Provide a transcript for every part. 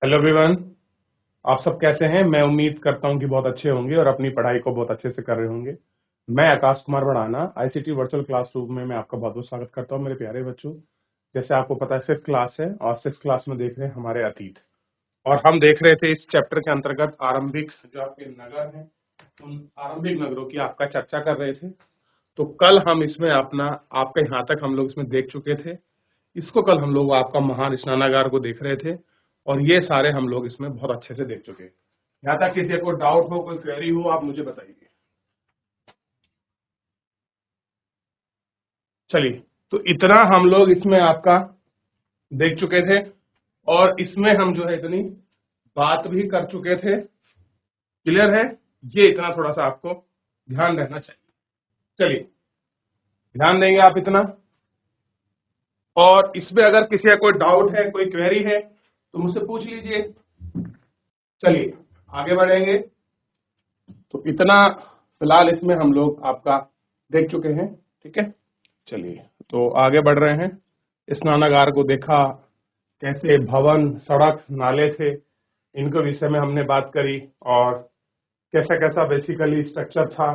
Hello everyone. आप सब कैसे हैं? मैं उम्मीद करता हूं कि बहुत अच्छे होंगे और अपनी पढ़ाई को बहुत अच्छे से कर रहे होंगे। मैं आकाश कुमार बढ़ाना आईसीटी वर्चुअल क्लासरूम में मैं आपका बहुत बहुत स्वागत करता हूं मेरे प्यारे बच्चों। जैसे आपको पता है 6th क्लास है और 6th क्लास में देख रहे हैं हमारे अतीत, और हम देख रहे थे इस चैप्टर के अंतर्गत आरंभिक जो आपके नगर हैं उन आरंभिक नगरों की आपका चर्चा कर रहे थे। तो कल हम इसमें अपना आपका यहाँ तक हम लोग इसमें देख चुके थे। इसको कल हम लोग आपका महान स्नानागार को देख रहे थे और ये सारे हम लोग इसमें बहुत अच्छे से देख चुके हैं। यहाँ तक किसी को डाउट हो, कोई क्वेरी हो, आप मुझे बताइए। चलिए, तो इतना हम लोग इसमें आपका देख चुके थे और इसमें हम जो है इतनी बात भी कर चुके थे। क्लियर है? ये इतना थोड़ा सा आपको ध्यान रहना चाहिए। चलिए, ध्यान देंगे आप इतना। और इसमें अगर किसी का कोई डाउट है, कोई क्वेरी है तो मुझसे पूछ लीजिए। चलिए आगे बढ़ेंगे। तो इतना फिलहाल इसमें हम लोग आपका देख चुके हैं। ठीक है, चलिए तो आगे बढ़ रहे हैं। स्नानागार को देखा, कैसे भवन, सड़क, नाले थे, इनके विषय में हमने बात करी और कैसा कैसा बेसिकली स्ट्रक्चर था,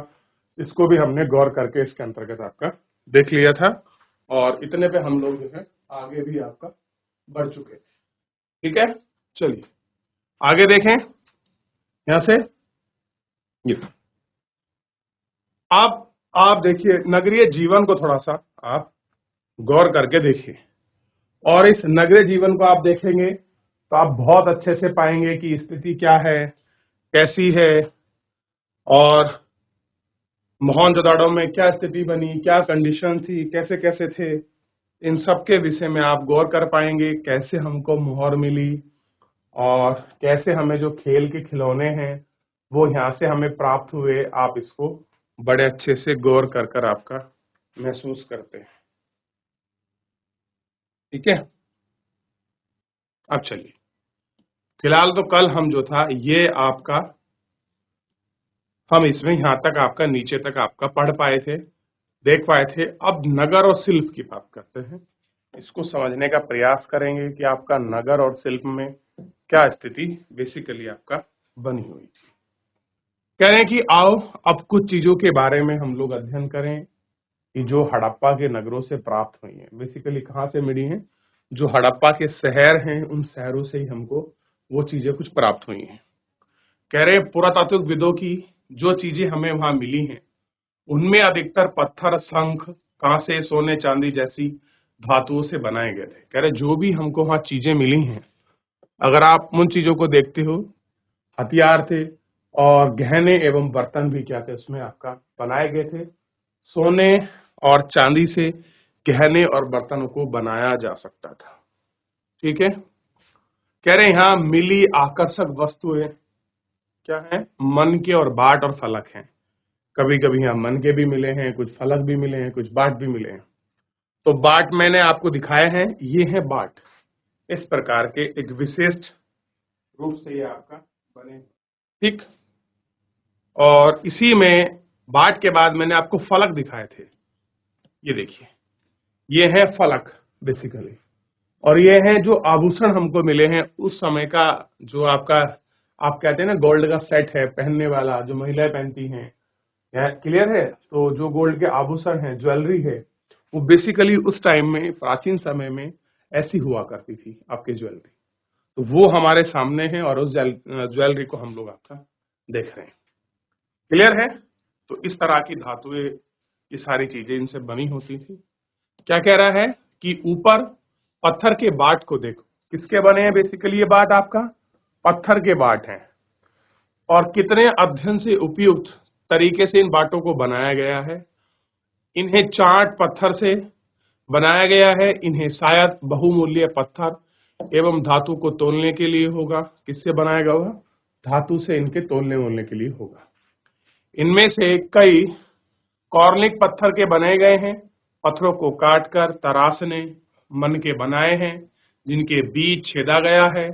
इसको भी हमने गौर करके इसके अंतर्गत आपका देख लिया था। और इतने पे हम लोग जो है आगे भी आपका बढ़ चुके थे। ठीक है, चलिए आगे देखें। यहां से ये आप देखिए, नगरीय जीवन को थोड़ा सा आप गौर करके देखिए और इस नगरीय जीवन को आप देखेंगे तो आप बहुत अच्छे से पाएंगे कि स्थिति क्या है, कैसी है, और मोहनजोदाड़ो में क्या स्थिति बनी, क्या कंडीशन थी, कैसे कैसे थे, इन सब के विषय में आप गौर कर पाएंगे। कैसे हमको मोहर मिली और कैसे हमें जो खेल के खिलौने हैं वो यहाँ से हमें प्राप्त हुए, आप इसको बड़े अच्छे से गौर कर आपका महसूस करते हैं। ठीक है, अब चलिए, फिलहाल तो कल हम जो था ये आपका हम इसमें यहां तक आपका नीचे तक आपका पढ़ पाए थे, देख पाए थे। अब नगर और शिल्प की बात करते हैं। इसको समझने का प्रयास करेंगे कि आपका नगर और शिल्प में क्या स्थिति बेसिकली आपका बनी हुई थी। कह रहे हैं कि आओ अब कुछ चीजों के बारे में हम लोग अध्ययन करें कि जो हड़प्पा के नगरों से प्राप्त हुई हैं। बेसिकली कहाँ से मिली हैं? जो हड़प्पा के शहर हैं उन शहरों से ही हमको वो चीजें कुछ प्राप्त हुई हैं। कह रहे हैं पुरातात्विक विदों की जो चीजें हमें वहां मिली हैं उनमें अधिकतर पत्थर, शंख, कांसे, सोने, चांदी जैसी धातुओं से बनाए गए थे। कह रहे जो भी हमको वहां चीजें मिली हैं, अगर आप उन चीजों को देखते हो, हथियार थे और गहने एवं बर्तन भी क्या थे उसमें आपका बनाए गए थे। सोने और चांदी से गहने और बर्तनों को बनाया जा सकता था। ठीक है, कह रहे यहाँ मिली आकर्षक वस्तुएं क्या है? मन के और बाट और फलक हैं। कभी कभी यहाँ मन के भी मिले हैं, कुछ फलक भी मिले हैं, कुछ बाट भी मिले हैं। तो बाट मैंने आपको दिखाए हैं, ये है बाट। इस प्रकार के एक विशिष्ट रूप से ये आपका बने। ठीक, और इसी में बाट के बाद मैंने आपको फलक दिखाए थे। ये देखिए, ये है फलक बेसिकली, और ये है जो आभूषण हमको मिले हैं उस समय का, जो आपका आप कहते हैं ना गोल्ड का सेट है पहनने वाला, जो महिलाएं पहनती हैं। क्लियर है? तो जो गोल्ड के आभूषण है, ज्वेलरी है, वो बेसिकली उस टाइम में, प्राचीन समय में ऐसी हुआ करती थी आपकी ज्वेलरी। तो वो हमारे सामने है और उस ज्वेलरी को हम लोग आपका देख रहे हैं। क्लियर है? तो इस तरह की धातुएं, ये सारी चीजें इनसे बनी होती थी। क्या कह रहा है कि ऊपर पत्थर के बाट को देखो, किसके बने हैं? बेसिकली ये बाट आपका पत्थर के बाट हैं, और कितने अध्ययन से उपयुक्त तरीके से इन बाटों को बनाया गया है। इन्हें चाट पत्थर से बनाया गया है। इन्हें शायद बहुमूल्य पत्थर एवं धातु को तोलने के लिए होगा। किससे बनाया गया होगा? धातु से इनके तोलने वोलने के लिए होगा। इनमें से कई कॉर्निक पत्थर के बनाए गए हैं, पत्थरों को काटकर तराशने मन के बनाए हैं, जिनके बीच छेदा गया है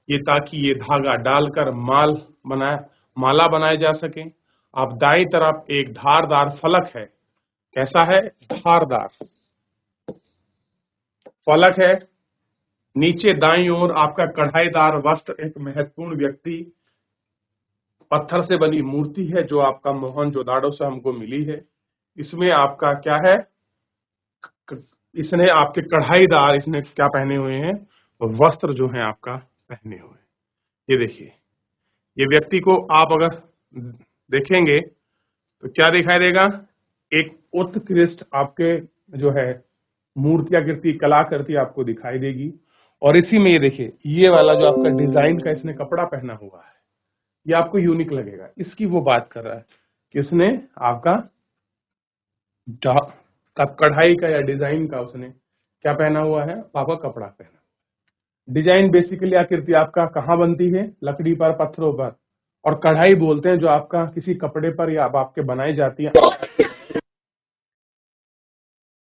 ये, ताकि ये धागा डालकर माला बनाए जा सके। आप दाईं तरफ एक धारदार फलक है। कैसा है? धारदार फलक है नीचे दाईं ओर आपका कढ़ाईदार वस्त्र, एक महत्वपूर्ण व्यक्ति, पत्थर से बनी मूर्ति है जो आपका मोहनजोदाड़ो से हमको मिली है। इसमें आपका क्या है, इसने आपके कढ़ाईदार, इसने क्या पहने हुए हैं, वस्त्र जो है आपका पहने हुए हैं। ये देखिए, ये व्यक्ति को आप अगर देखेंगे तो क्या दिखाई देगा, एक उत्कृष्ट आपके जो है मूर्तियाकृति कलाकृति आपको दिखाई देगी। और इसी में ये देखिए, ये वाला जो आपका डिजाइन का इसने कपड़ा पहना हुआ है, ये आपको यूनिक लगेगा। इसकी वो बात कर रहा है कि उसने आपका कढ़ाई का या डिजाइन का उसने क्या पहना हुआ है, आपका कपड़ा पहना। डिजाइन बेसिकली आकृति आपका कहाँ बनती है, लकड़ी पर, पत्थरों पर, और कढ़ाई बोलते हैं जो आपका किसी कपड़े पर या आपके बनाई जाती है,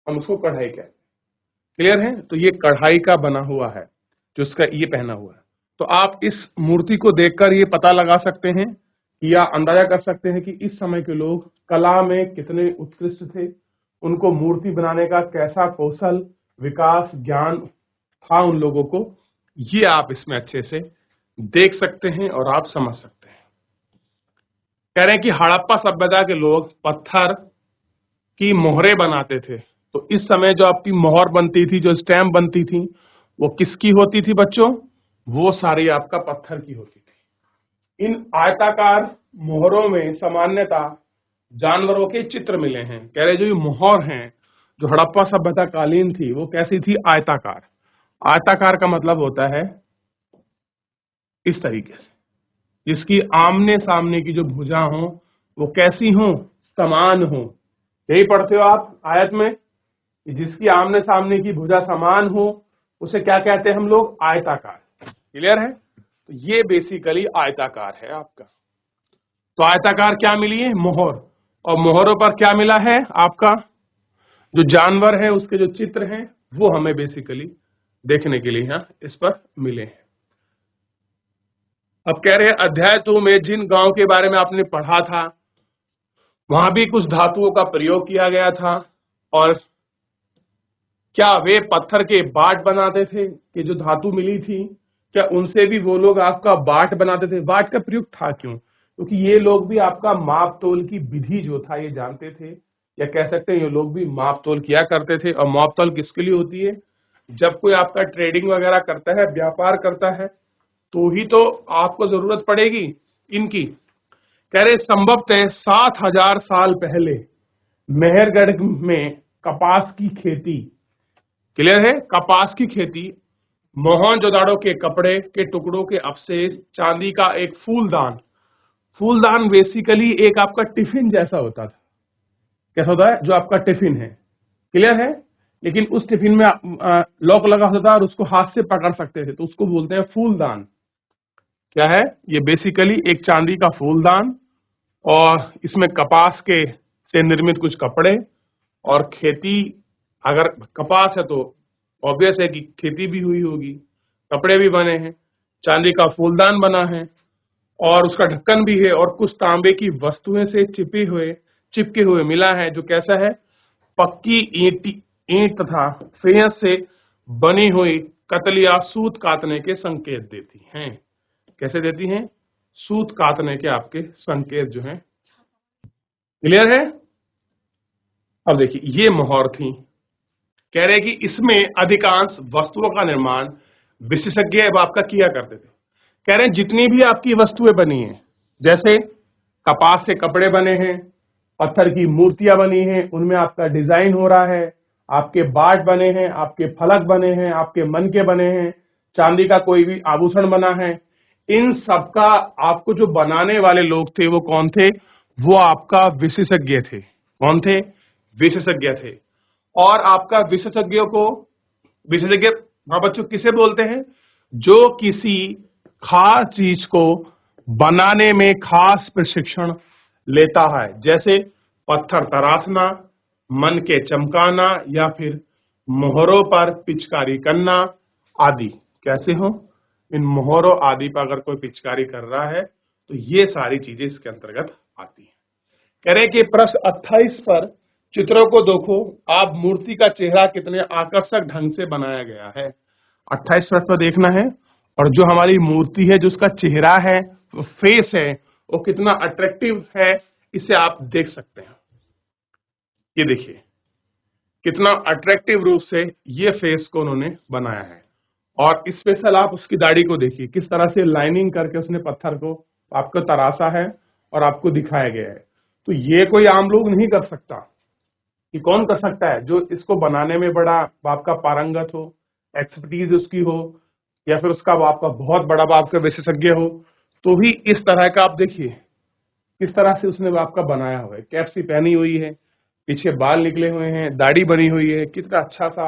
हम उसको कढ़ाई कहते हैं। क्लियर है? तो ये कढ़ाई का बना हुआ है जो इसका ये पहना हुआ है। तो आप इस मूर्ति को देखकर ये पता लगा सकते हैं या अंदाजा कर सकते हैं कि इस समय के लोग कला में कितने उत्कृष्ट थे, उनको मूर्ति बनाने का कैसा कौशल, विकास, ज्ञान था उन लोगों को, ये आप इसमें अच्छे से देख सकते हैं और आप समझ सकते हैं। कह रहे हैं कि हड़प्पा सभ्यता के लोग पत्थर की मोहरें बनाते थे। तो इस समय जो आपकी मोहर बनती थी, जो स्टैम्प बनती थी, वो किसकी होती थी बच्चों, वो सारी आपका पत्थर की होती थी। इन आयताकार मोहरों में सामान्यतः जानवरों के चित्र मिले हैं। कह रहे जो ये मोहर हैं जो हड़प्पा सभ्यता कालीन थी, वो कैसी थी, आयताकार। आयताकार का मतलब होता है इस तरीके से, जिसकी आमने सामने की जो भुजा हो वो कैसी हो, समान हो। यही पढ़ते हो आप आयत में, जिसकी आमने सामने की भुजा समान हो उसे क्या कहते हैं हम लोग, आयताकार। क्लियर है? तो ये बेसिकली आयताकार है आपका। तो आयताकार क्या मिली है, मोहर, और मोहरों पर क्या मिला है, आपका जो जानवर है उसके जो चित्र हैं वो हमें बेसिकली देखने के लिए यहाँ इस पर मिले हैं। अब कह रहे हैं अध्याय 2 में जिन गांव के बारे में आपने पढ़ा था वहां भी कुछ धातुओं का प्रयोग किया गया था, और क्या वे पत्थर के बाट बनाते थे कि जो धातु मिली थी, क्या उनसे भी वो लोग आपका बाट बनाते थे? बाट का प्रयोग था क्यों? क्योंकि ये लोग भी आपका माप तोल की विधि जो था ये जानते थे, या कह सकते हैं ये लोग भी माप तोल किया करते थे। और माप तोल किसके लिए होती है, जब कोई आपका ट्रेडिंग वगैरह करता है, व्यापार करता है, तो ही तो आपको जरूरत पड़ेगी इनकी। कह रहे संभवतः 7000 साल पहले मेहरगढ़ में कपास की खेती, क्लियर है, कपास की खेती, मोहनजोदाड़ो के कपड़े के टुकड़ों के अवशेष, चांदी का एक फूलदान। फूलदान बेसिकली एक आपका टिफिन जैसा होता था। कैसा होता है, जो आपका टिफिन है, क्लियर है, लेकिन उस टिफिन में लॉक लगा होता था और उसको हाथ से पकड़ सकते थे, तो उसको बोलते हैं फूलदान। क्या है ये, बेसिकली एक चांदी का फूलदान, और इसमें कपास के से निर्मित कुछ कपड़े, और खेती, अगर कपास है तो ऑब्वियस है कि खेती भी हुई होगी, कपड़े भी बने हैं, चांदी का फूलदान बना है, और उसका ढक्कन भी है, और कुछ तांबे की वस्तुएं से चिपके हुए मिला है, जो कैसा है, पक्की ईंट तथा फेंस से बनी हुई कतलिया सूत काटने के संकेत देती हैं। कैसे देती हैं, सूत काटने के आपके संकेत जो हैं। क्लियर है? अब देखिए ये मोहर थी। कह रहे कि इसमें अधिकांश वस्तुओं का निर्माण विशेषज्ञ अब आपका किया करते थे। कह रहे हैं जितनी भी आपकी वस्तुएं बनी हैं, जैसे कपास से कपड़े बने हैं, पत्थर की मूर्तियां बनी हैं, उनमें आपका डिजाइन हो रहा है, आपके बाट बने हैं, आपके फलक बने हैं, आपके मन के बने हैं, चांदी का कोई भी आभूषण बना है, इन सबका आपको जो बनाने वाले लोग थे वो कौन थे, वो आपका विशेषज्ञ थे। कौन थे, विशेषज्ञ थे। और आपका विशेषज्ञ हाँ बच्चों किसे बोलते हैं, जो किसी खास चीज को बनाने में खास प्रशिक्षण लेता है, जैसे पत्थर तराशना, मन के चमकाना, या फिर मोहरों पर पिचकारी करना आदि। कैसे हो, इन मोहरों आदि पर अगर कोई पिचकारी कर रहा है तो ये सारी चीजें इसके अंतर्गत आती हैं। कह रहे कि प्रश्न 28 पर चित्रों को देखो, आप मूर्ति का चेहरा कितने आकर्षक ढंग से बनाया गया है। 28 मिनट पर देखना है। और जो हमारी मूर्ति है, जो उसका चेहरा है, फेस है, वो कितना अट्रैक्टिव है, इसे आप देख सकते हैं। ये देखिए कितना अट्रैक्टिव रूप से ये फेस को उन्होंने बनाया है। और स्पेशल आप उसकी दाढ़ी को देखिए, किस तरह से लाइनिंग करके उसने पत्थर को आपको तराशा है और आपको दिखाया गया है। तो ये कोई आम लोग नहीं कर सकता। कि कौन कर सकता है? जो इसको बनाने में बड़ा आपका पारंगत हो, एक्सपर्टीज उसकी हो, या फिर उसका आपका बहुत बड़ा बाप का विशेषज्ञ हो, तो ही इस तरह का आप देखिए किस तरह से उसने आपका बनाया हुआ है। कैप सी पहनी हुई है, पीछे बाल निकले हुए हैं, दाढ़ी बनी हुई है, कितना अच्छा सा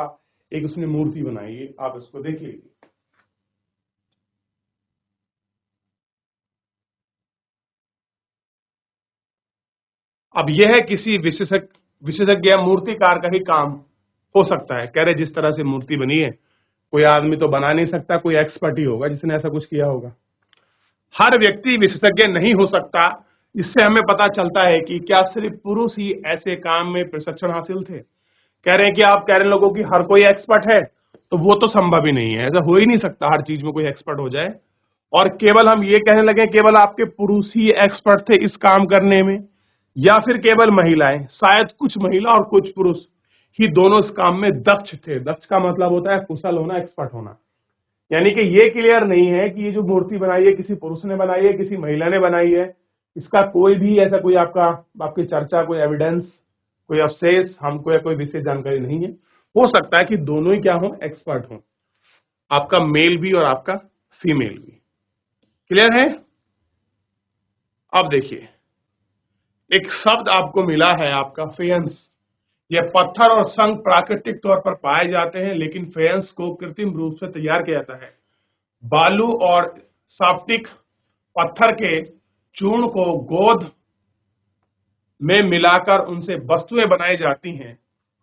एक उसने मूर्ति बनाई है। आप इसको देख लीजिए। अब यह है किसी विशेषज्ञ या मूर्तिकार का ही काम हो सकता है। कह रहे जिस तरह से मूर्ति बनी है, कोई आदमी तो बना नहीं सकता, कोई एक्सपर्ट ही होगा जिसने ऐसा कुछ किया होगा। हर व्यक्ति विशेषज्ञ नहीं हो सकता। इससे हमें पता चलता है कि क्या सिर्फ पुरुष ही ऐसे काम में प्रशिक्षण हासिल थे। कह रहे हैं कि आप कह रहे हैं लोगों की हर कोई एक्सपर्ट है, तो वो तो संभव ही नहीं है। ऐसा हो ही नहीं सकता हर चीज में कोई एक्सपर्ट हो जाए। और केवल हम ये कहने लगे केवल आपके पुरुष ही एक्सपर्ट थे इस काम करने में, या फिर केवल महिलाएं। शायद कुछ महिला और कुछ पुरुष ही दोनों इस काम में दक्ष थे। दक्ष का मतलब होता है कुशल होना, एक्सपर्ट होना। यानी कि ये क्लियर नहीं है कि ये जो मूर्ति बनाई है किसी पुरुष ने बनाई है, किसी महिला ने बनाई है। इसका कोई भी ऐसा कोई आपकी चर्चा, कोई एविडेंस, कोई अवशेष हमको या कोई विशेष जानकारी नहीं है। हो सकता है कि दोनों ही क्या हो, एक्सपर्ट हो, आपका मेल भी और आपका फीमेल भी। क्लियर है? अब देखिए एक शब्द आपको मिला है आपका फेयंस। यह पत्थर और संग प्राकृतिक तौर पर पाए जाते हैं, लेकिन फेयंस को कृत्रिम रूप से तैयार किया जाता है। बालू और साप्टिक पत्थर के चूर्ण को गोंद में मिलाकर उनसे वस्तुएं बनाई जाती हैं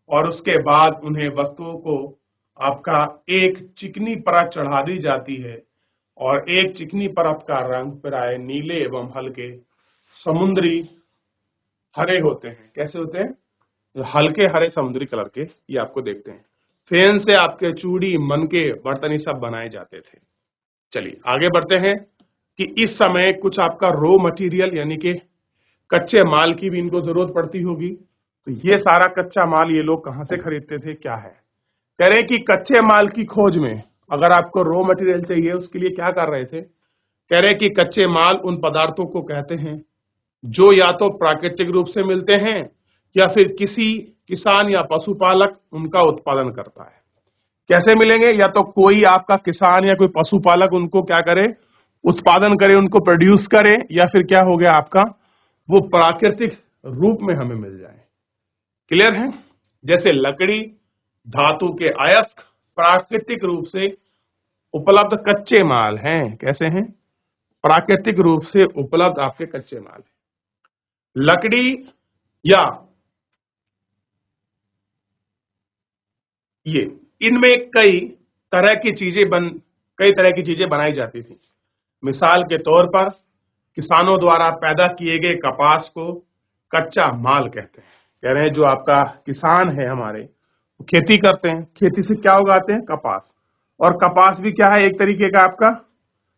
और उसके बाद उन्हें वस्तुओं को आपका एक चिकनी परत चढ़ा दी जाती है। और एक चिकनी परत का रंग प्राय नीले एवं हल्के समुद्री हरे होते हैं। कैसे होते हैं? हल्के हरे समुद्री कलर के ये आपको देखते हैं। फेन से आपके चूड़ी, मनके, बर्तन ये सब बनाए जाते थे। चलिए आगे बढ़ते हैं कि इस समय कुछ आपका रॉ मटेरियल यानी कि कच्चे माल की भी इनको जरूरत पड़ती होगी। तो ये सारा कच्चा माल ये लोग कहां से खरीदते थे, क्या है? कह रहे हैं कि कच्चे माल की खोज में अगर आपको रॉ मटेरियल चाहिए उसके लिए क्या कर रहे थे। कह रहे हैं कि कच्चे माल उन पदार्थों को कहते हैं जो या तो प्राकृतिक रूप से मिलते हैं या फिर किसी किसान या पशुपालक उनका उत्पादन करता है। कैसे मिलेंगे? या तो कोई आपका किसान या कोई पशुपालक उनको क्या करे, उत्पादन करे, उनको प्रोड्यूस करे, या फिर क्या हो गया आपका वो प्राकृतिक रूप में हमें मिल जाए। क्लियर है? जैसे लकड़ी, धातु के अयस्क प्राकृतिक रूप से उपलब्ध कच्चे माल हैं। कैसे हैं? प्राकृतिक रूप से उपलब्ध आपके कच्चे माल हैं। लकड़ी या ये इनमें कई तरह की चीजें बनाई जाती थी। मिसाल के तौर पर किसानों द्वारा पैदा किए गए कपास को कच्चा माल कहते हैं। कह रहे हैं जो आपका किसान है हमारे, वो खेती करते हैं, खेती से क्या उगाते हैं? कपास। और कपास भी क्या है? एक तरीके का आपका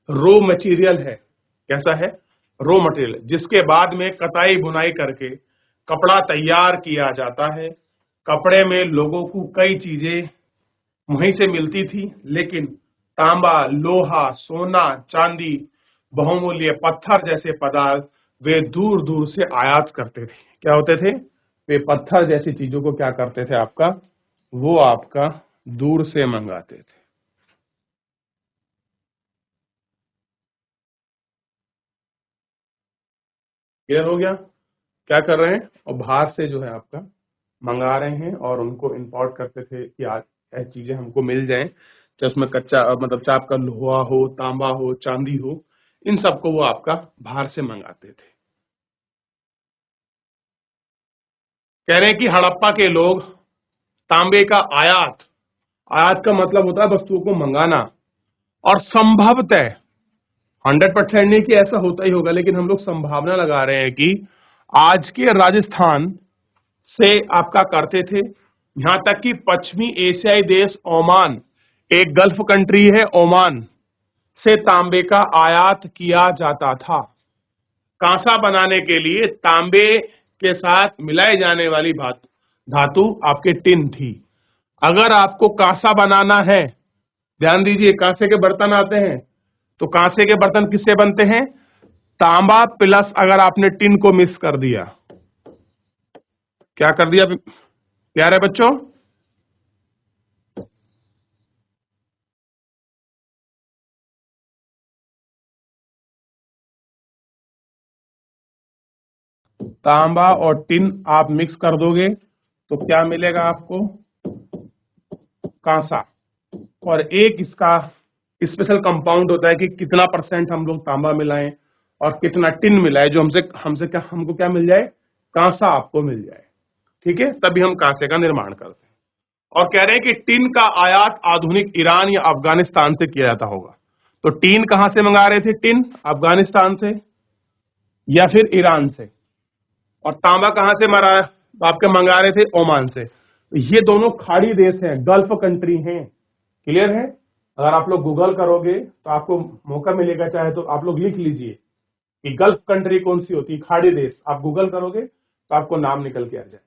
रॉ मटेरियल है। कैसा है? रॉ मटेरियल, जिसके बाद में कताई बुनाई करके कपड़ा तैयार किया जाता है। कपड़े में लोगों को कई चीजें वहीं से मिलती थी, लेकिन तांबा, लोहा, सोना, चांदी, बहुमूल्य पत्थर जैसे पदार्थ वे दूर दूर से आयात करते थे। क्या होते थे? वे पत्थर जैसी चीजों को क्या करते थे आपका, वो आपका दूर से मंगाते थे। क्लियर हो गया? क्या कर रहे हैं? और बाहर से जो है आपका मंगा रहे हैं और उनको इंपोर्ट करते थे कि आज ऐसी चीजें हमको मिल जाएं, चाहे उसमें कच्चा मतलब चाहे आपका लोहा हो, तांबा हो, चांदी हो, इन सबको वो आपका बाहर से मंगाते थे। कह रहे हैं कि हड़प्पा के लोग तांबे का आयात, आयात का मतलब होता है वस्तुओं को मंगाना, और संभवतः 100% नहीं कि ऐसा होता ही होगा, लेकिन हम लोग संभावना लगा रहे हैं कि आज के राजस्थान से आपका करते थे। यहां तक कि पश्चिमी एशियाई देश ओमान, एक गल्फ कंट्री है ओमान, से तांबे का आयात किया जाता था। कांसा बनाने के लिए तांबे के साथ मिलाई जाने वाली धातु आपके टिन थी। अगर आपको कांसा बनाना है, ध्यान दीजिए, कांसे के बर्तन आते हैं, तो कांसे के बर्तन किससे बनते हैं? तांबा प्लस अगर आपने टिन को मिक्स कर दिया, क्या कर दिया प्यारे बच्चों? तांबा और टिन आप मिक्स कर दोगे तो क्या मिलेगा आपको? कांसा। और एक इसका स्पेशल कंपाउंड होता है कि कितना परसेंट हम लोग तांबा मिलाएं और कितना टिन मिलाएं, जो हमको क्या मिल जाए? कांसा आपको मिल जाए। ठीक है, तभी हम कांसे का निर्माण करते हैं। और कह रहे हैं कि टिन का आयात आधुनिक ईरान या अफगानिस्तान से किया जाता होगा। तो टिन कहां से मंगा रहे थे? टिन अफगानिस्तान से या फिर ईरान से। और तांबा कहां से आपके मंगा रहे थे? ओमान से। ये दोनों खाड़ी देश हैं, गल्फ कंट्री हैं। क्लियर है? अगर आप लोग गूगल करोगे तो आपको मौका मिलेगा, चाहे तो आप लोग लिख लीजिए कि गल्फ कंट्री कौन सी होती है, खाड़ी देश। आप गूगल करोगे तो आपको नाम निकल के आ जाए।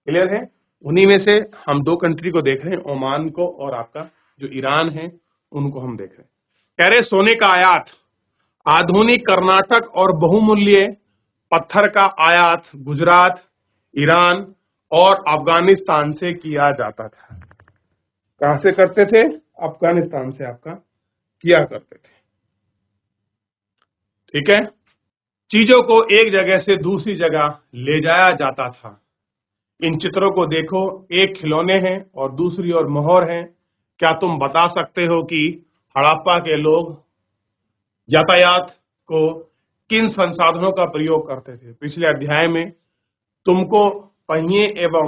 क्लियर है? उन्हीं में से हम दो कंट्री को देख रहे हैं, ओमान को और आपका जो ईरान है उनको हम देख रहे हैं। कह रहे सोने का आयात आधुनिक कर्नाटक और बहुमूल्य पत्थर का आयात गुजरात, ईरान और अफगानिस्तान से किया जाता था। कहां से करते थे? अफगानिस्तान से आपका किया करते थे। ठीक है? चीजों को एक जगह से दूसरी जगह ले जाया जाता था। इन चित्रों को देखो, एक खिलौने हैं और दूसरी ओर मोहर हैं। क्या तुम बता सकते हो कि हड़प्पा के लोग यातायात को किन संसाधनों का प्रयोग करते थे? पिछले अध्याय में तुमको पहिए एवं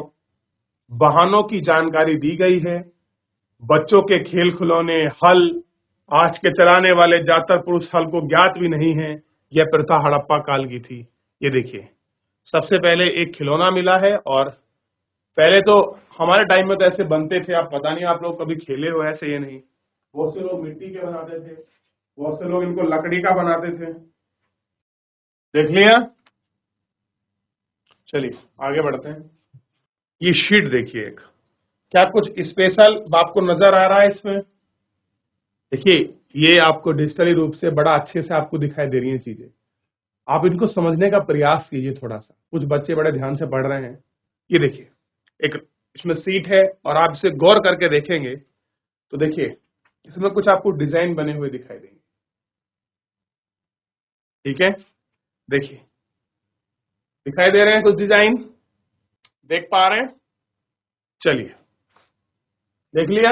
वाहनों की जानकारी दी गई है। बच्चों के खेल खिलौने, हल, आज के चलाने वाले ज्यादातर पुरुष हल को ज्ञात भी नहीं है। यह प्रथा हड़प्पा काल की थी। ये देखिए, सबसे पहले एक खिलौना मिला है। और पहले तो हमारे टाइम में तो ऐसे बनते थे, आप पता नहीं आप लोग कभी खेले हो ऐसे? ये नहीं, बहुत से लोग मिट्टी के बनाते थे, बहुत से लोग इनको लकड़ी का बनाते थे। देख लिया? चलिए आगे बढ़ते हैं। ये शीट देखिए, एक क्या कुछ स्पेशल आपको नजर आ रहा है इसमें? देखिए, ये आपको डिजिटली रूप से बड़ा अच्छे से आपको दिखाई दे रही है चीजें। आप इनको समझने का प्रयास कीजिए थोड़ा सा। कुछ बच्चे बड़े ध्यान से पढ़ रहे हैं। ये देखिए, एक इसमें सीट है और आप इसे गौर करके देखेंगे तो देखिए इसमें कुछ आपको डिजाइन बने हुए दिखाई देंगे। ठीक है, देखिए दिखाई दे रहे हैं कुछ डिजाइन, देख पा रहे हैं? चलिए देख लिया?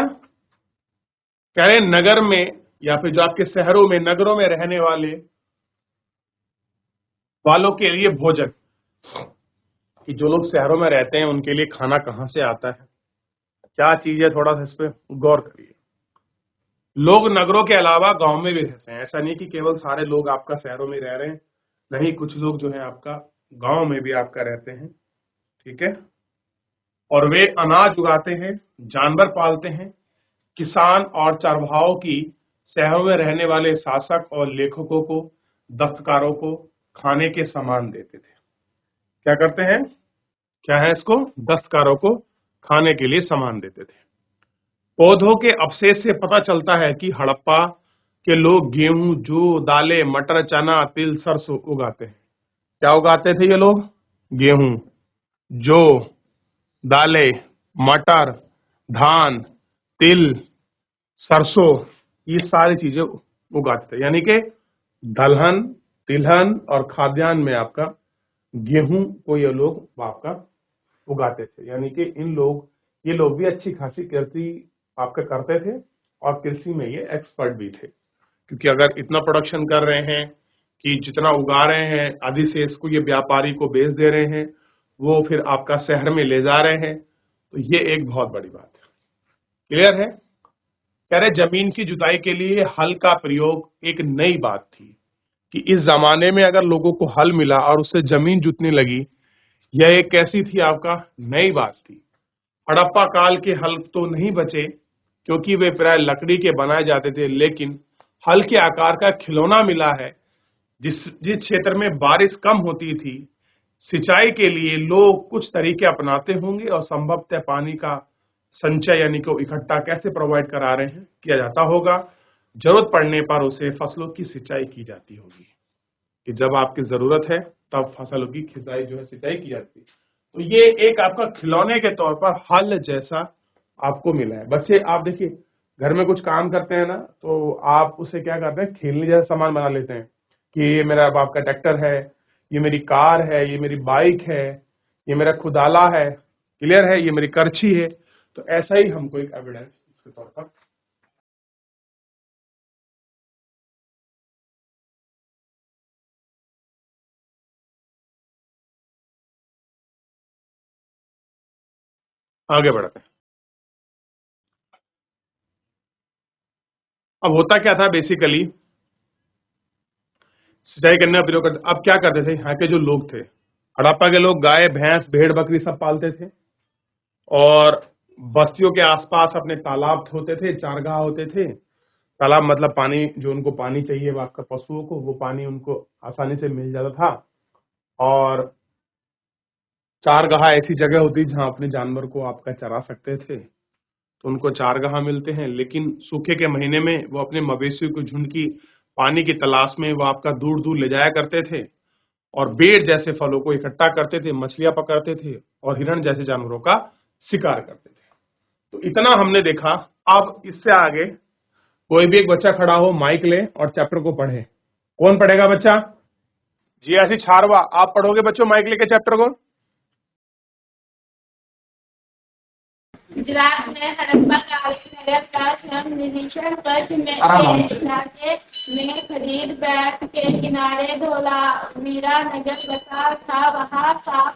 कह रहे हैं नगर में या फिर जो आपके शहरों में, नगरों में रहने वालों के लिए भोजन, कि जो लोग शहरों में रहते हैं उनके लिए खाना कहां से आता है, क्या चीज है, थोड़ा सा इस पर गौर करिए। लोग नगरों के अलावा गांव में भी रहते हैं। ऐसा नहीं कि केवल सारे लोग आपका शहरों में रह रहे हैं, नहीं, कुछ लोग जो है आपका गांव में भी आपका रहते हैं। ठीक है? और वे अनाज उगाते हैं, जानवर पालते हैं। किसान और चरवाहों की शहरों में रहने वाले शासक और लेखकों को, दस्तकारों को खाने के सामान देते थे। क्या करते हैं? क्या है इसको? दस्तकारों को खाने के लिए सामान देते थे। पौधों के अवशेष से पता चलता है कि हड़प्पा के लोग गेहूं, जौ, दालें, मटर, चना, तिल, सरसों उगाते हैं। क्या उगाते थे ये लोग? गेहूं, जौ, दालें, मटर, धान, तिल, सरसों, ये सारी चीजें उगाते थे। यानी कि दलहन, तिलहन और खाद्यान्न में आपका गेहूं को ये लोग आपका उगाते थे। यानी कि ये लोग भी अच्छी खासी कृषि आपका करते थे और कृषि में ये एक्सपर्ट भी थे। क्योंकि अगर इतना प्रोडक्शन कर रहे हैं कि जितना उगा रहे हैं अधिशेष को ये व्यापारी को बेच दे रहे हैं, वो फिर आपका शहर में ले जा रहे हैं, तो ये एक बहुत बड़ी बात है। क्लियर है? कह रहे जमीन की जुताई के लिए हल का प्रयोग एक नई बात थी, कि इस जमाने में अगर लोगों को हल मिला और उससे जमीन जुतने लगी, यह एक कैसी थी? आपका नई बात थी। हड़प्पा काल के हल तो नहीं बचे, क्योंकि वे प्राय लकड़ी के बनाए जाते थे, लेकिन हल्के आकार का खिलौना मिला है। जिस जिस क्षेत्र में बारिश कम होती थी, सिंचाई के लिए लोग कुछ तरीके अपनाते होंगे और संभवतः पानी का संचय यानी कि इकट्ठा कैसे प्रोवाइड करा रहे हैं किया जाता होगा। जरूरत पड़ने पर उसे फसलों की सिंचाई की जाती होगी, कि जब आपकी जरूरत है तब फसलों की खिंचाई जो है सिंचाई की जाती है। तो ये एक आपका खिलौने के तौर पर हल जैसा आपको मिला है। बच्चे आप देखिए, घर में कुछ काम करते हैं ना, तो आप उसे क्या करते हैं, खेलने जैसा सामान बना लेते हैं कि ये मेरा बाप का ट्रैक्टर है, ये मेरी कार है, ये मेरी बाइक है, ये मेरा खुदाला है, क्लियर है, ये मेरी करछी है। तो ऐसा ही हमको एक एविडेंस इसके तौर पर आगे बढ़ते हैं। अब होता क्या था, बेसिकली सिंचाई करने का प्रयोग करते। अब क्या करते थे, यहाँ के जो लोग थे, हड़प्पा के लोग गाय भैंस भेड़ बकरी सब पालते थे और बस्तियों के आसपास अपने तालाब होते थे, चारगाह होते थे। तालाब मतलब पानी, जो उनको पानी चाहिए वो आपका पशुओं को, वो पानी उनको आसानी से मिल जाता था। और चारगाह ऐसी जगह होती जहां अपने जानवर को आपका चरा सकते थे, तो उनको चारगाह मिलते हैं। लेकिन सूखे के महीने में वो अपने मवेशी को झुंड की पानी की तलाश में वो आपका दूर दूर ले जाया करते थे और बेर जैसे फलों को इकट्ठा करते थे, मछलियां पकड़ते थे और हिरण जैसे जानवरों का शिकार करते थे। तो इतना हमने देखा। अब इससे आगे कोई भी एक बच्चा खड़ा हो, माइक ले और चैप्टर को पढ़े। कौन पढ़ेगा बच्चा? जी ऐसी छारवा, आप पढ़ोगे बच्चों माइक लेके चैप्टर को? गुजरात में हड़प्पा काल नगर का श्रम निरीक्षण कच्छ में के इलाके में खरीद बैंक के किनारे धोलावीरा नगर बसा था। वहाँ साफ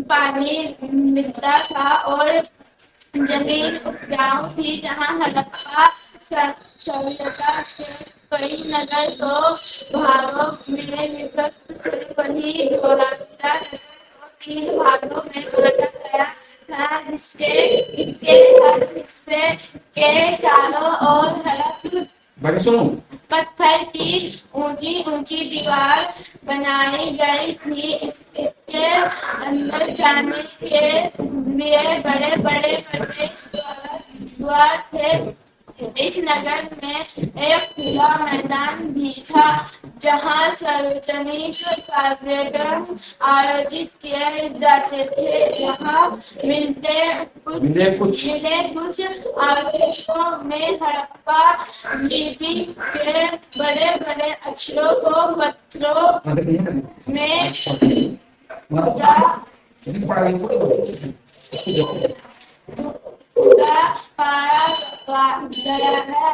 पानी मिलता था और जमीन उपजाऊ थी। जहाँ हड़प्पा सभ्यता के कई नगर तो भागों में विभक्त थे, वहीं धोलावीरा नगर को 3 भागों में बांटा गया था। इसके हर हिस्से के चारों ओर पत्थर की ऊंची ऊंची दीवार बनाई गई थी। इसके अंदर जाने के लिए बड़े बड़े प्रवेश द्वार थे। इस नगर में एक खुला मैदान भी था जहाँ सार्वजनिक कार्यक्रम आयोजित किए जाते थे। यहाँ मिले कुछ अवशेषों में हड़प्पा लिपि के बड़े बड़े अक्षरों को पत्थरों में पाया गया है।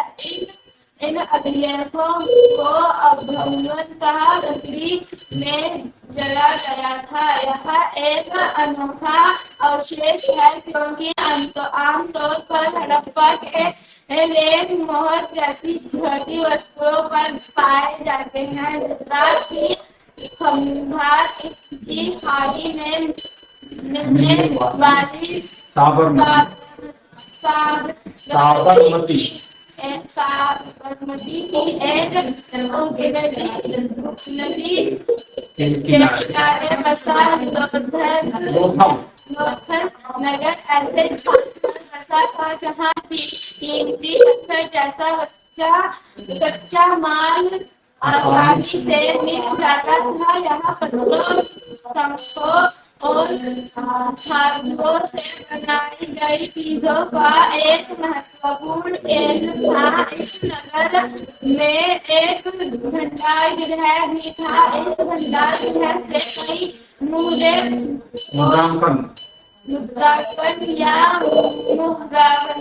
इन अभिलेखों को अभ्यंतः लकड़ी में जला गया था। यह एक अनोखा अवशेष है क्योंकि आमतौर पर हड़प्पा के लेख मोहर जैसी छोटी वस्तुओं पर पाए जाते हैं। गुजरात की खंभात की खाड़ी में मिलने वाली साबरमती की एक नदी के किनारे बसा लोथल नगर ऐसे बसा था जहाँ कीमती पत्थर जैसा कच्चा माल आसानी से मिल जाता था। यहाँ पत्थरों, शंखों और धातुओं से बनाई गई चीजों का एक महत्वपूर्ण केंद्र था। इस नगर में एक भंडार गृह भी था। इस भंडार गृह से कई मुद्रांकन या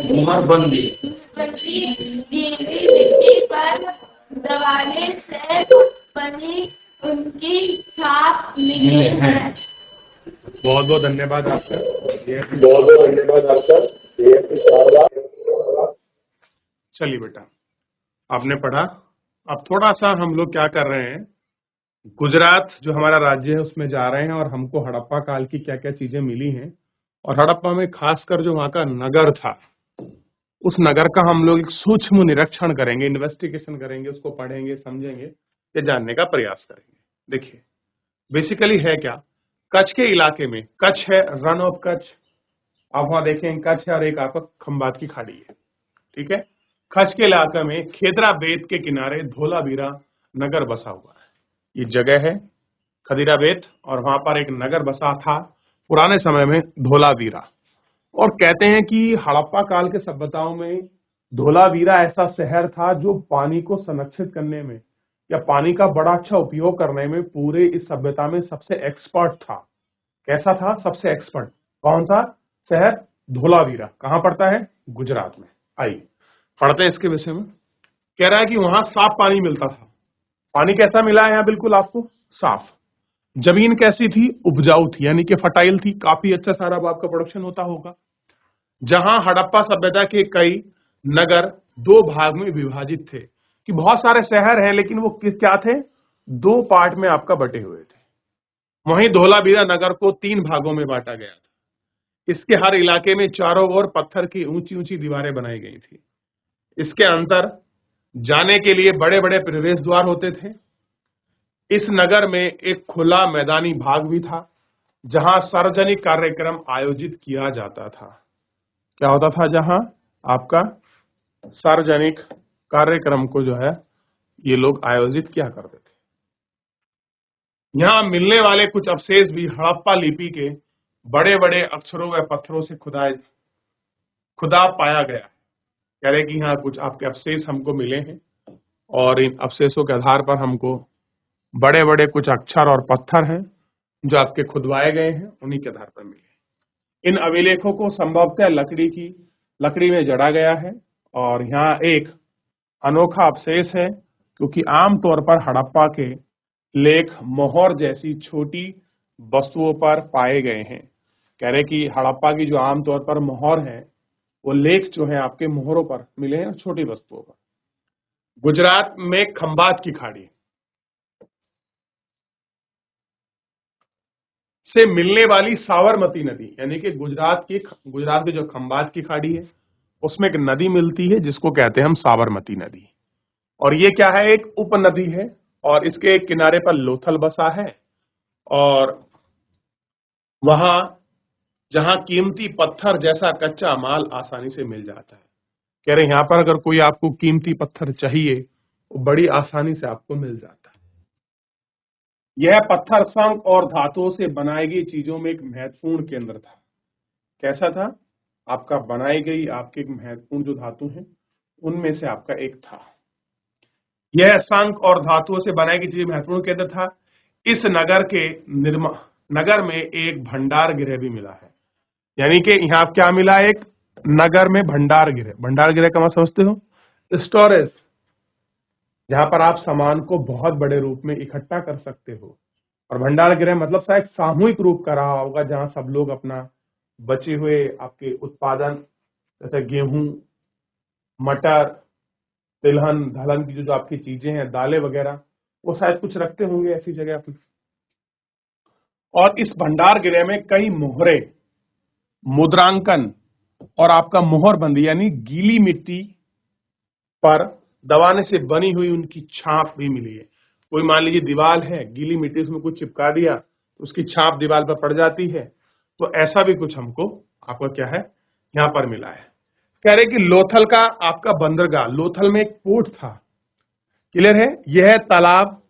मुहरबंदी मिट्टी पर दबाने से बनी उनकी छाप मिली है। बहुत बहुत धन्यवाद आपका। चलिए बेटा, आपने पढ़ा। अब थोड़ा सा हम लोग क्या कर रहे हैं, गुजरात जो हमारा राज्य है उसमें जा रहे हैं और हमको हड़प्पा काल की क्या क्या चीजें मिली हैं और हड़प्पा में खासकर जो वहां का नगर था उस नगर का हम लोग एक सूक्ष्म निरीक्षण करेंगे, इन्वेस्टिगेशन करेंगे, उसको पढ़ेंगे, समझेंगे, ये जानने का प्रयास करेंगे। देखिए बेसिकली है क्या, कच्छ के इलाके में, कच्छ है, रन ऑफ कच्छ, आप वहां देखें कच्छ है और एक आपका खंबात की खाड़ी है, ठीक है। कच्छ के इलाके में खेदरा बेत के किनारे धोलावीरा नगर बसा हुआ है। ये जगह है खदीरा बेत और वहां पर एक नगर बसा था पुराने समय में धोलावीरा। और कहते हैं कि हड़प्पा काल के सभ्यताओं में धोलावीरा ऐसा शहर था जो पानी को संरक्षित करने में या पानी का बड़ा अच्छा उपयोग करने में पूरे इस सभ्यता में सबसे एक्सपर्ट था। कैसा था? सबसे एक्सपर्ट। कौन सा शहर? धोलावीरा। कहां पड़ता है? गुजरात में। आइए पढ़ते हैं इसके विषय में। कह रहा है कि वहां साफ पानी मिलता था। पानी कैसा मिला है यहाँ? बिल्कुल आपको साफ। जमीन कैसी थी? उपजाऊ थी, यानी कि फर्टाइल थी, काफी अच्छा सारा आपका प्रोडक्शन होता होगा। जहां हड़प्पा सभ्यता के कई नगर दो भाग में विभाजित थे, कि बहुत सारे शहर हैं लेकिन वो क्या थे? दो पार्ट में आपका बटे हुए थे। वहीं धोलावीरा नगर को 3 भागों में बांटा गया था। इसके हर इलाके में चारों ओर पत्थर की ऊंची ऊंची दीवारें बनाई गई थी। इसके अंदर जाने के लिए बड़े बड़े प्रवेश द्वार होते थे। इस नगर में एक खुला मैदानी भाग भी था जहां सार्वजनिक कार्यक्रम आयोजित किया जाता था। क्या होता था? जहां आपका सार्वजनिक कार्यक्रम को जो है ये लोग आयोजित किया करते थे। यहां मिलने वाले कुछ अवशेष भी हड़प्पा लिपि के बड़े बड़े अक्षरों व पत्थरों से खुदा पाया गया। कह रहे कि यहाँ कुछ आपके अवशेष हमको मिले हैं और इन अवशेषों के आधार पर हमको बड़े बड़े कुछ अक्षर और पत्थर हैं जो आपके खुदवाए गए हैं, उन्हीं के आधार पर मिले। इन अभिलेखों को संभवतः लकड़ी में जड़ा गया है और यहाँ एक अनोखा अवशेष है, क्योंकि आमतौर पर हड़प्पा के लेख मोहर जैसी छोटी वस्तुओं पर पाए गए हैं। कह रहे कि हड़प्पा की जो आमतौर पर मोहर है वो लेख जो है आपके मोहरों पर मिले हैं, छोटी वस्तुओं पर। गुजरात में खंबात की खाड़ी से मिलने वाली साबरमती नदी, यानी कि गुजरात की जो खंबात की खाड़ी है उसमें एक नदी मिलती है जिसको कहते हैं हम साबरमती नदी। और ये क्या है? एक उपनदी है और इसके एक किनारे पर लोथल बसा है और वहां जहां कीमती पत्थर जैसा कच्चा माल आसानी से मिल जाता है। कह रहे यहां पर अगर कोई आपको कीमती पत्थर चाहिए वो बड़ी आसानी से आपको मिल जाता है। यह पत्थर शंख और धातुओं से बनाई गई चीजों में एक महत्वपूर्ण केंद्र था। कैसा था? आपका बनाई गई आपके एक महत्वपूर्ण जो धातु है उनमें से आपका एक था। यह शंख और धातुओं से बनाई गई चीजें महत्वपूर्ण केंद्र था। इस नगर में एक भंडार गृह भी मिला है, यानी कि यहाँ क्या मिला? एक नगर में भंडार गृह। भंडार गृह का मतलब समझते हो? स्टोरेज, जहां पर आप सामान को बहुत बड़े रूप में इकट्ठा कर सकते हो। और भंडार गृह मतलब शायद सामूहिक रूप का रहा होगा जहां सब लोग अपना बचे हुए आपके उत्पादन जैसे गेहूं, मटर, तिलहन, दलहन की जो आपकी चीजें हैं, दालें वगैरह, वो शायद कुछ रखते होंगे ऐसी जगह पर। और इस भंडार गृह में कई मोहरे, मुद्रांकन और आपका मोहरबंदी यानी गीली मिट्टी पर दबाने से बनी हुई उनकी छाप भी मिली है। कोई मान लीजिए दीवार है, गीली मिट्टी उसमें कुछ चिपका दिया तो उसकी छाप दीवार पर पड़ जाती है, तो ऐसा भी कुछ हमको आपका क्या है यहां पर मिला है। कह रहे कि लोथल का आपका बंदरगाह, लोथल में एक पोर्ट था, क्लियर है? यह तालाब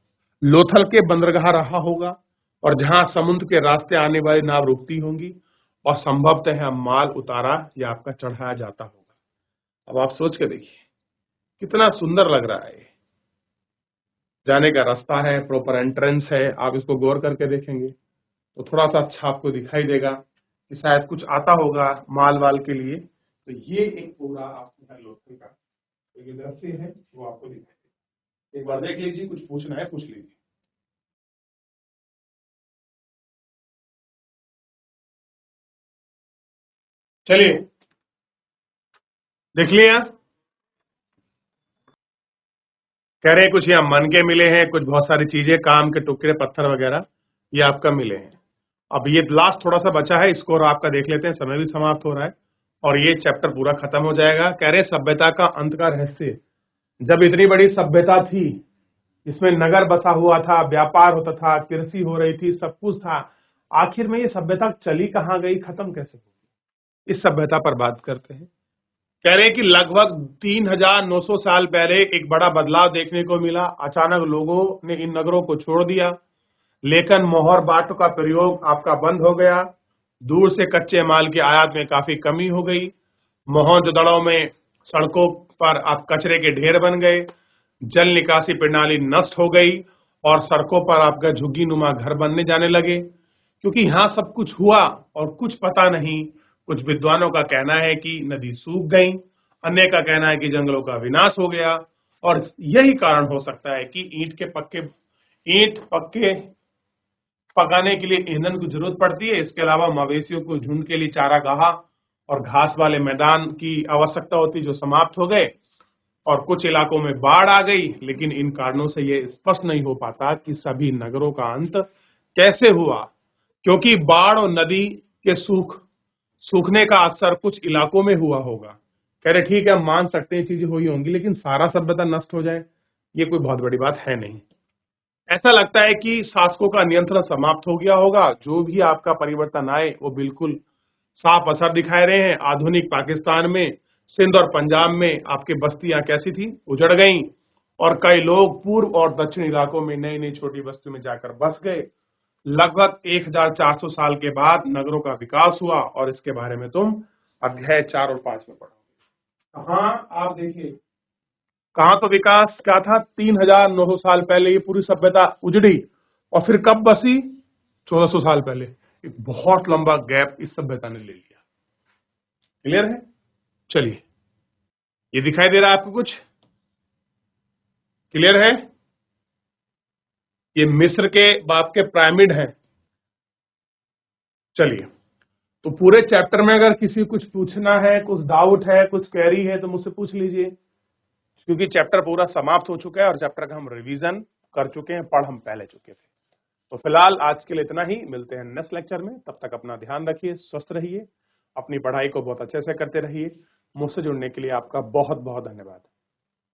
लोथल के बंदरगाह रहा होगा और जहां समुद्र के रास्ते आने वाली नाव रुकती होंगी और संभवतः माल उतारा या आपका चढ़ाया जाता होगा। अब आप सोच के देखिए कितना सुंदर लग रहा है। जाने का रास्ता है, प्रॉपर एंट्रेंस है। आप इसको गौर करके देखेंगे तो थोड़ा सा अच्छा आपको दिखाई देगा कि शायद कुछ आता होगा माल वाल के लिए। तो ये एक पूरा आपका लोथल का एक दृश्य है, वो आपको दिखाई देगा। एक बार देख लीजिए, कुछ पूछना है पूछ लीजिए। चलिए देख लिया। कह रहे हैं कुछ यहाँ मन के मिले हैं, कुछ बहुत सारी चीजें, काम के टुकड़े, पत्थर वगैरह ये आपका मिले हैं। अब ये लास्ट थोड़ा सा बचा है, इसको और आपका देख लेते हैं, समय भी समाप्त हो रहा है और ये चैप्टर पूरा खत्म हो जाएगा। कह रहे सभ्यता का अंत का रहस्य, जब इतनी बड़ी सभ्यता थी, इसमें नगर बसा हुआ था, व्यापार होता था, कृषि हो रही थी, सब कुछ था, आखिर में ये सभ्यता चली कहाँ गई, खत्म कैसे हुई, इस सभ्यता पर बात करते हैं। कह रहे हैं कि लगभग 3900 साल पहले एक बड़ा बदलाव देखने को मिला। अचानक लोगों ने इन नगरों को छोड़ दिया, लेकिन मोहर बाटों का प्रयोग आपका बंद हो गया। दूर से कच्चे माल की आयात में काफी कमी हो गई। मोहनजोदड़ो में सड़कों पर आप कचरे के ढेर बन गए। जल निकासी प्रणाली नष्ट हो गई और सड़कों पर आपका झुग्गी नुमा घर बनने जाने लगे। क्योंकि यहाँ सब कुछ हुआ और कुछ पता नहीं। कुछ विद्वानों का कहना है कि नदी सूख गई, अन्य का कहना है कि जंगलों का विनाश हो गया, और यही कारण हो सकता है कि ईंट पक्के पकाने के लिए ईंधन की जरूरत पड़ती है। इसके अलावा मवेशियों को झुंड के लिए चारागाह और घास वाले मैदान की आवश्यकता होती, जो समाप्त हो गए, और कुछ इलाकों में बाढ़ आ गई। लेकिन इन कारणों से यह स्पष्ट नहीं हो पाता कि सभी नगरों का अंत कैसे हुआ, क्योंकि बाढ़ और नदी के सूखने का असर कुछ इलाकों में हुआ होगा। कह रहे ठीक है, हम मान सकते हैं चीजें हुई होंगी, लेकिन सारा सभ्यता नष्ट हो जाए, ये कोई बहुत बड़ी बात है नहीं। ऐसा लगता है कि शासकों का नियंत्रण समाप्त हो गया होगा। जो भी आपका परिवर्तन आए वो बिल्कुल साफ असर दिखाए रहे हैं। आधुनिक पाकिस्तान में सिंध और पंजाब में आपकी बस्तियां कैसी थी, उजड़ गईं, और कई लोग पूर्व और दक्षिण इलाकों में नई नई छोटी बस्तियों में जाकर बस गए। लगभग 1400 साल के बाद नगरों का विकास हुआ, और इसके बारे में तुम अध्याय 4 और 5 में पढ़ोगे। कहाँ आप देखिए, कहाँ तो विकास क्या था, 3900 साल पहले ये पूरी सभ्यता उजड़ी, और फिर कब बसी, 1400 साल पहले। एक बहुत लंबा गैप इस सभ्यता ने ले लिया। क्लियर है? चलिए, ये दिखाई दे रहा है आपको कुछ? क्लियर है? ये मिस्र के बाप के पिरामिड हैं। चलिए, तो पूरे चैप्टर में अगर किसी कुछ पूछना है, कुछ डाउट है, कुछ क्वेरी है, तो मुझसे पूछ लीजिए, क्योंकि चैप्टर पूरा समाप्त हो चुका है और चैप्टर का हम रिवीजन कर चुके हैं, पढ़ हम पहले चुके थे। तो फिलहाल आज के लिए इतना ही। मिलते हैं नेक्स्ट लेक्चर में। तब तक अपना ध्यान रखिए, स्वस्थ रहिए, अपनी पढ़ाई को बहुत अच्छे से करते रहिए। मुझसे जुड़ने के लिए आपका बहुत बहुत धन्यवाद।